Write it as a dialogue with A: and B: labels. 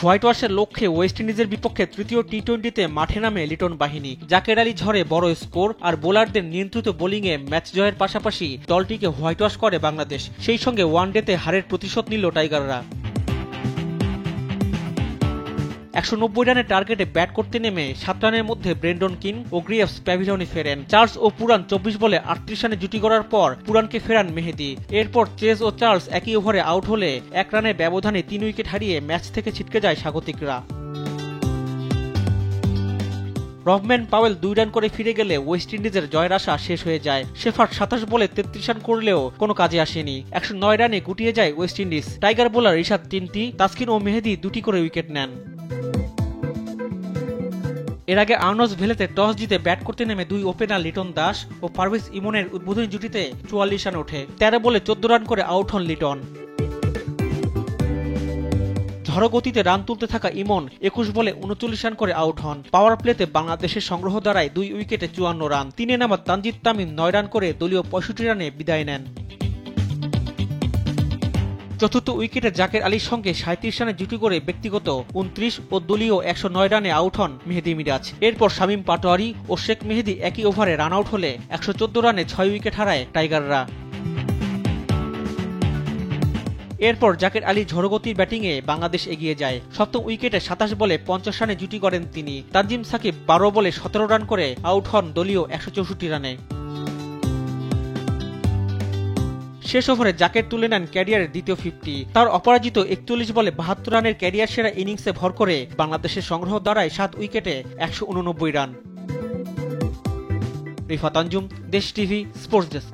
A: White ওয়াশের লক্ষ্যে West ইন্ডিজের বিপক্ষে তৃতীয় টি-20তে মাঠে নামে লিটন বাহিনী। জাকের আলী ঝড়ে বড় স্কোর আর বোলারদের নিয়ন্ত্রিত বোলিংয়ে ম্যাচ জয়ের পাশাপাশি দলটিকে হোয়াইট ওয়াশ করে বাংলাদেশ। সেই সঙ্গে ওয়ানডেতে হারের প্রতিশোধ নিল টাইগাররা। 190 রানের টার্গেটে ব্যাট করতে নেমে 7 রানের মধ্যে ব্রেন্ডন কিং ও গ্রিভস প্যাভিলিয়নে ফেরেন। চার্লস ও পুরান 24 বলে 38 রানে জুটি করার পর পুরানকে ফেরান মেহেদী। এরপর চেজ ও চার্লস একই ওভারে আউট হলে 1 রানের ব্যবধানে 3 উইকেট হারিয়ে ম্যাচ থেকে ছিটকে যায় স্বাগতিকরা। রহমান পাওয়েল 2 রান করে ফিরে গেলে ওয়েস্ট ইন্ডিজের জয়ের আশা শেষ হয়ে যায়। শেফার্ড 27 বলে 33 রান করলেও কোনো কাজে আসেনি। 109 রানে গুটিয়ে যায় West Indies. Tiger bowler Rishad 3টি, তাসকিন ও মেহেদী 2টি করে উইকেট নেন। এর আগে আর্নস ভেলেতে টস জিতে ব্যাট করতে নেমে 2 ওপেনার লিটন দাস ও পারভেজ ইমনের উদ্বোধনী জুটিতে 44 রান ওঠে। 13 বলে 14 রান করে আউট হন লিটন। ঝড়ো গতিতে রান তুলতে থাকা ইমন 21 বলে 39 রান করে আউট হন। পাওয়ার প্লেতে বাংলাদেশের সংগ্রহ দাঁড়ায় 2 উইকেটে 54 রান। 3 নামা তানজিদ তামিম 9 রান করে দলীয় 65 রানে বিদায় নেন। চতুর্থ উইকেটে জাকের আলীর সঙ্গে 37 রানে জুটি করে ব্যক্তিগত 29 ও দলীয় 109 রানে আউট হন মেহেদী মিরাজ। এরপর শামীম পাটোয়ারি ও শেখ মেহেদী একই ওভারে রান আউট হলে 114 রানে 6 উইকেট হারায় টাইগাররা। এরপর জাকের আলী ঝড়গতির ব্যাটিংয়ে বাংলাদেশ এগিয়ে যায়। সপ্তম উইকেটে 27 বলে 50 রানে জুটি করেন তিনি। তানজিম সাকিব 12 বলে 17 রান করে আউট হন দলীয় 164 রানে। শেষ ওভারে জাকের তুলে নেন ক্যারিয়ারের দ্বিতীয় 50। তার অপরাজিত 41 বলে 72 রানের ক্যারিয়ার সেরা ইনিংসে ভর করে বাংলাদেশের সংগ্রহ দাঁড়ায় 7 উইকেটে 189 রান। রিফাত আঞ্জুম, দেশ টিভি, স্পোর্টস ডেস্ক।